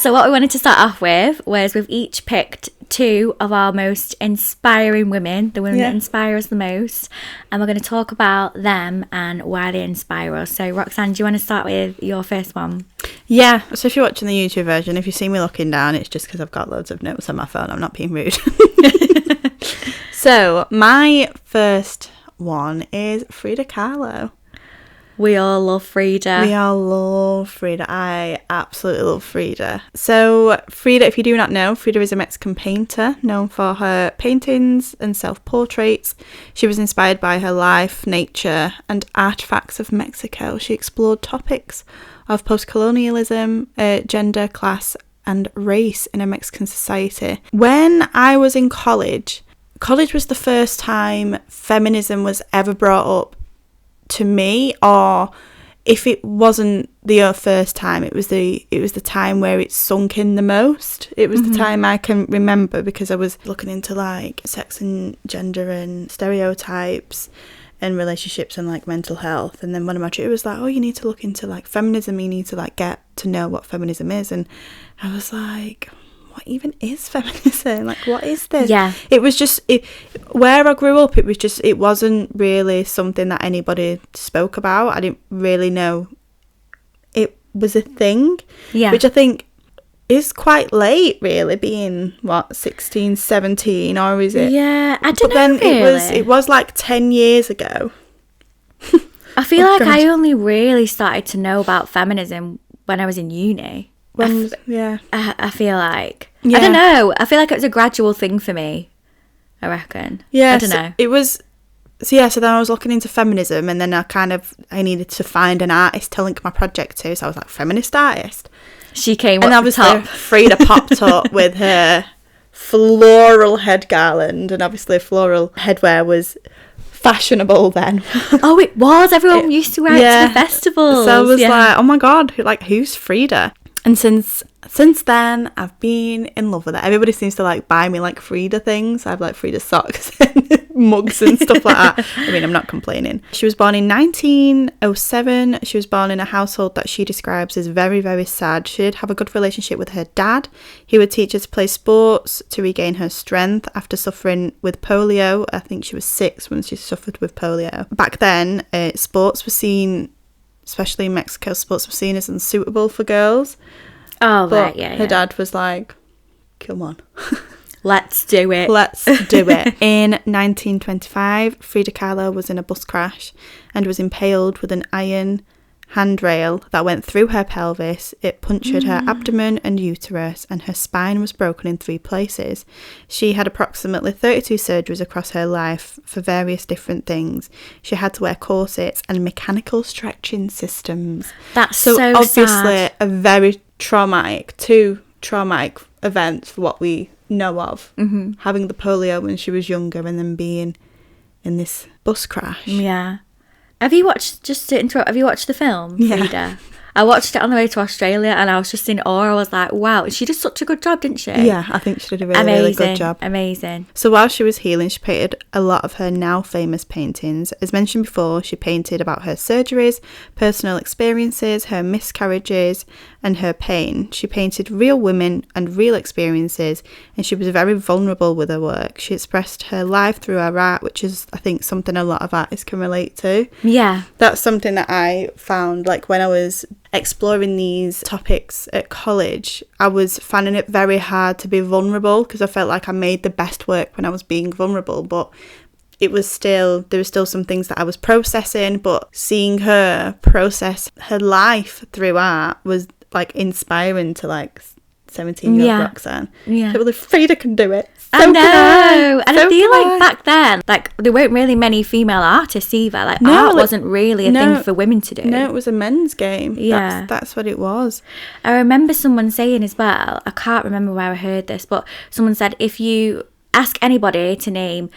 So what we wanted to start off with was we've each picked 2 of our most inspiring women, the women that inspire us the most, and we're going to talk about them and why they inspire us. So Roxanne, do you want to start with your first one? Yeah, so if you're watching the YouTube version, if you see me looking down, it's just because I've got loads of notes on my phone. I'm not being rude. So my first one is Frida Kahlo. We all love Frida. We all love Frida. I absolutely love Frida. So Frida, if you do not know, Frida is a Mexican painter known for her paintings and self-portraits. She was inspired by her life, nature, and artifacts of Mexico. She explored topics of post-colonialism, gender, class, and race in a Mexican society. When I was in college was the first time feminism was ever brought up to me, or if it wasn't the first time, it was the time where it sunk in the most. It was the time I can remember, because I was looking into like sex and gender and stereotypes and relationships and like mental health, and then one of my tutors was like, oh, you need to look into like feminism, you need to like get to know what feminism is. And I was like, what even is feminism? Like, what is this? Yeah. It was just, where I grew up, it wasn't really something that anybody spoke about. I didn't really know it was a thing. Yeah. Which I think is quite late, really, being, 16, 17, or is it? Yeah, I don't but know, then really. it was like 10 years ago. I feel Oh, like God. I only really started to know about feminism when I was in uni. I feel like. Yeah. I don't know. I feel like it was a gradual thing for me, I reckon. Yeah, I don't know. It was. So then I was looking into feminism, and then I needed to find an artist to link my project to. So I was like, feminist artist. She came And up the obviously top. Frida popped up with her floral head garland, and obviously floral headwear was fashionable then. Oh, it was. Everyone used to wear it to the festivals. So I was like, oh my God, like, who's Frida? And since then, I've been in love with it. Everybody seems to like buy me like Frida things. I have like Frida socks and mugs and stuff like that. I mean, I'm not complaining. She was born in 1907. She was born in a household that she describes as very, very sad. She did have a good relationship with her dad. He would teach her to play sports to regain her strength after suffering with polio. I think she was 6 when she suffered with polio. Back then, sports were seen, especially in Mexico, sports were seen as unsuitable for girls. Oh, But right, yeah. her dad was like, come on. Let's do it. Let's do it. In 1925, Frida Kahlo was in a bus crash and was impaled with an iron handrail that went through her pelvis. It punctured her abdomen and uterus, and her spine was broken in 3 places. She had approximately 32 surgeries across her life for various different things. She had to wear corsets and mechanical stretching systems. That's so obviously sad. a very two traumatic events for what we know of. Having the polio when she was younger, and then being in this bus crash. Yeah. Have you watched the film, Yeah. Frida? I watched it on the way to Australia, and I was just in awe. I was like, wow, she did such a good job, didn't she? Yeah, I think she did a really good job. Amazing. So while she was healing, she painted a lot of her now famous paintings. As mentioned before, she painted about her surgeries, personal experiences, her miscarriages, and her pain. She painted real women and real experiences, and she was very vulnerable with her work. She expressed her life through her art, which is, I think, something a lot of artists can relate to. Yeah. That's something that I found, like, when I was exploring these topics at college, I was finding it very hard to be vulnerable, because I felt like I made the best work when I was being vulnerable, but there were still some things that I was processing. But seeing her process her life through art was like inspiring to like 17-year-old Roxanne. Yeah. So, well, if Frida can do it, so I know. can I. And So I feel can like back then, like, there weren't really many female artists either. Like, No, art like, wasn't really a thing for women to do. No, it was a men's game. Yeah. That's what it was. I remember someone saying as well, I can't remember where I heard this, but someone said if you ask anybody to name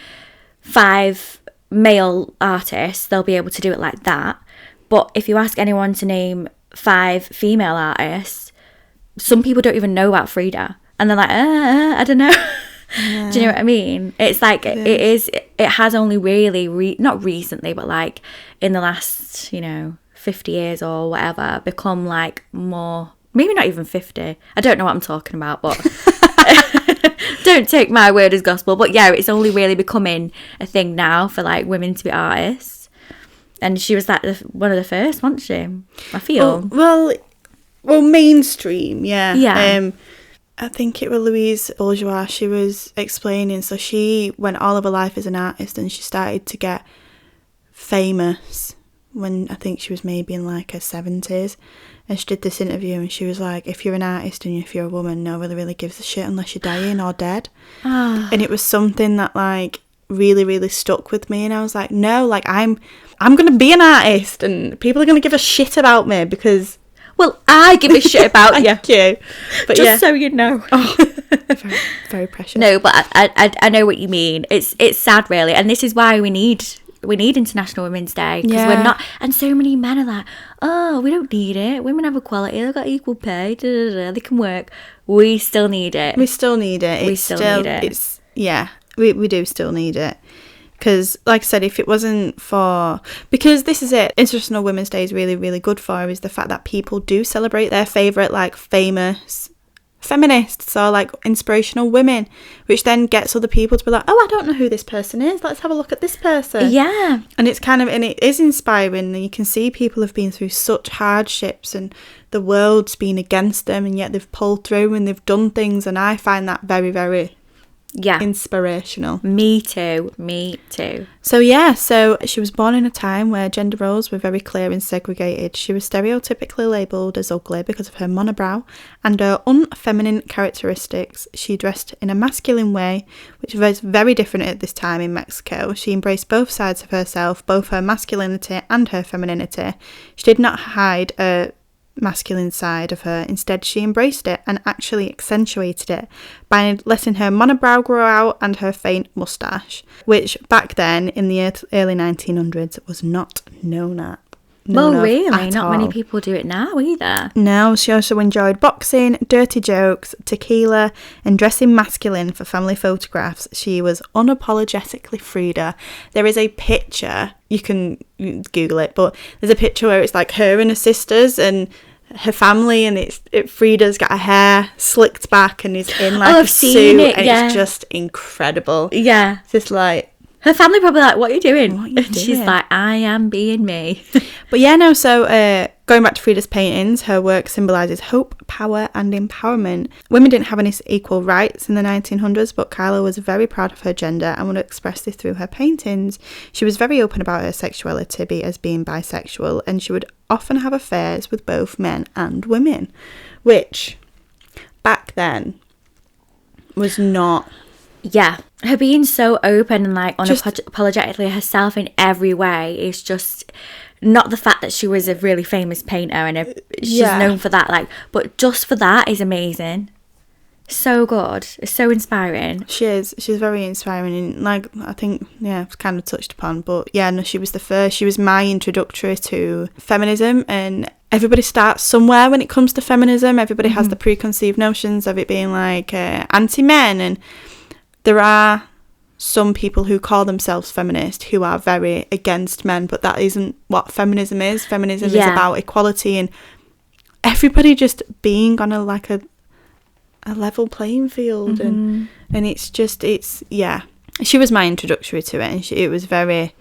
5 male artists, they'll be able to do it like that. But if you ask anyone to name 5 female artists, some people don't even know about Frida. And they're like, I don't know. Yeah. Do you know what I mean? It's like, it has only really, not recently, but like in the last, 50 years or whatever, become like more maybe not even 50. I don't know what I'm talking about, but don't take my word as gospel. But yeah, it's only really becoming a thing now for like women to be artists. And she was like one of the first, wasn't she? I feel. Well, mainstream, yeah. Yeah. I think it was Louise Bourgeois. She was explaining. So she went all of her life as an artist, and she started to get famous when I think she was maybe in like her 70s. And she did this interview, and she was like, if you're an artist and if you're a woman, nobody really gives a shit unless you're dying or dead. And it was something that like really, really stuck with me. And I was like, no, like I'm going to be an artist, and people are going to give a shit about me because... Well, I give a shit about you. Thank you. But just so you know. Very, very precious. No, but I know what you mean. It's sad, really. And this is why we need International Women's Day, because we're not, and so many men are like, oh, we don't need it, women have equality, they've got equal pay, they can work. We still need it. We still need it. We do still need it, because like I said, if it wasn't for, because this is it, International Women's Day is really, really good for, is the fact that people do celebrate their favourite like famous feminists or like inspirational women, which then gets other people to be like, oh, I don't know who this person is, let's have a look at this person. Yeah. And it's kind of, and it is inspiring, and you can see people have been through such hardships and the world's been against them, and yet they've pulled through and they've done things, and I find that very, very inspirational. Me too. So she was born in a time where gender roles were very clear and segregated. She was stereotypically labelled as ugly because of her monobrow and her unfeminine characteristics. She dressed in a masculine way, which was very different at this time in Mexico. She embraced both sides of herself, both her masculinity and her femininity. She did not hide a masculine side of her. Instead, she embraced it and actually accentuated it by letting her monobrow grow out and her faint moustache, which back then in the early 1900s was not known at. Really? Not many people do it now either. No, she also enjoyed boxing, dirty jokes, tequila, and dressing masculine for family photographs. She was unapologetically Frida. There is a picture, you can Google it, but there's a picture where it's like her and her sisters and her family, and Frida's got her hair slicked back and is in like a suit, and it's just incredible. Yeah. Just like... Her family probably like, what are you doing? And she's like, I am being me. But yeah, no, so going back to Frida's paintings, her work symbolises hope, power and empowerment. Women didn't have any equal rights in the 1900s, but Kahlo was very proud of her gender and would express this through her paintings. She was very open about her sexuality as being bisexual, and she would often have affairs with both men and women, which back then was not... Yeah, her being so open and like unapologetically herself in every way is just not the fact that she was a really famous painter and she's known for that, like, but just for that is amazing. So good. It's so inspiring. She is. She's very inspiring, and like I think it's kind of touched upon, but yeah, no, she was the first. She was my introductory to feminism, and everybody starts somewhere when it comes to feminism. Everybody has the preconceived notions of it being like anti-men, and there are some people who call themselves feminist who are very against men, but that isn't what feminism is. Feminism is about equality and everybody just being on a level playing field, and she was my introductory to it, and it was very,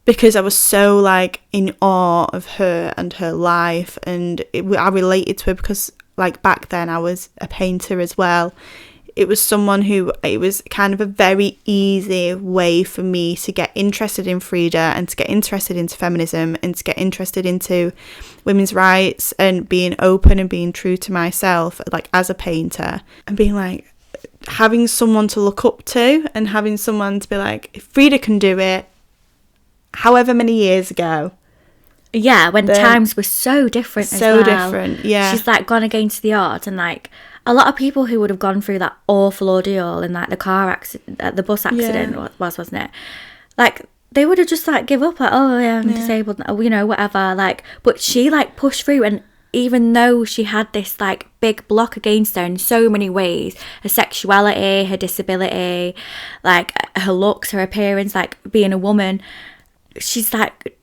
because I was so like in awe of her and her life, and I related to her because like back then I was a painter as well. It was someone who, it was kind of a very easy way for me to get interested in Frida and to get interested into feminism and to get interested into women's rights and being open and being true to myself, like as a painter, and being like, having someone to look up to and having someone to be like, if Frida can do it, however many years ago. Yeah, when times were so different as well. So different, yeah. She's like gone against the odds, and like a lot of people who would have gone through that awful ordeal in like the car accident, the bus accident wasn't it? Like they would have just like give up, like, oh yeah, I'm disabled, you know, whatever. Like, but she like pushed through, and even though she had this like big block against her in so many ways, her sexuality, her disability, like her looks, her appearance, like being a woman, she's like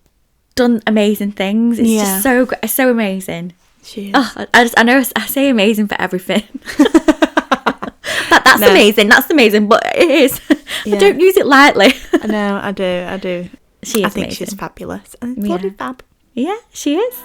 done amazing things. It's just so amazing. She is. Oh, I know I say amazing for everything. That's No. amazing. That's amazing, but it is. Yeah. I don't use it lightly. I know, I do. She is I think amazing. she's fabulous. And Yeah. bloody fab. Yeah, she is.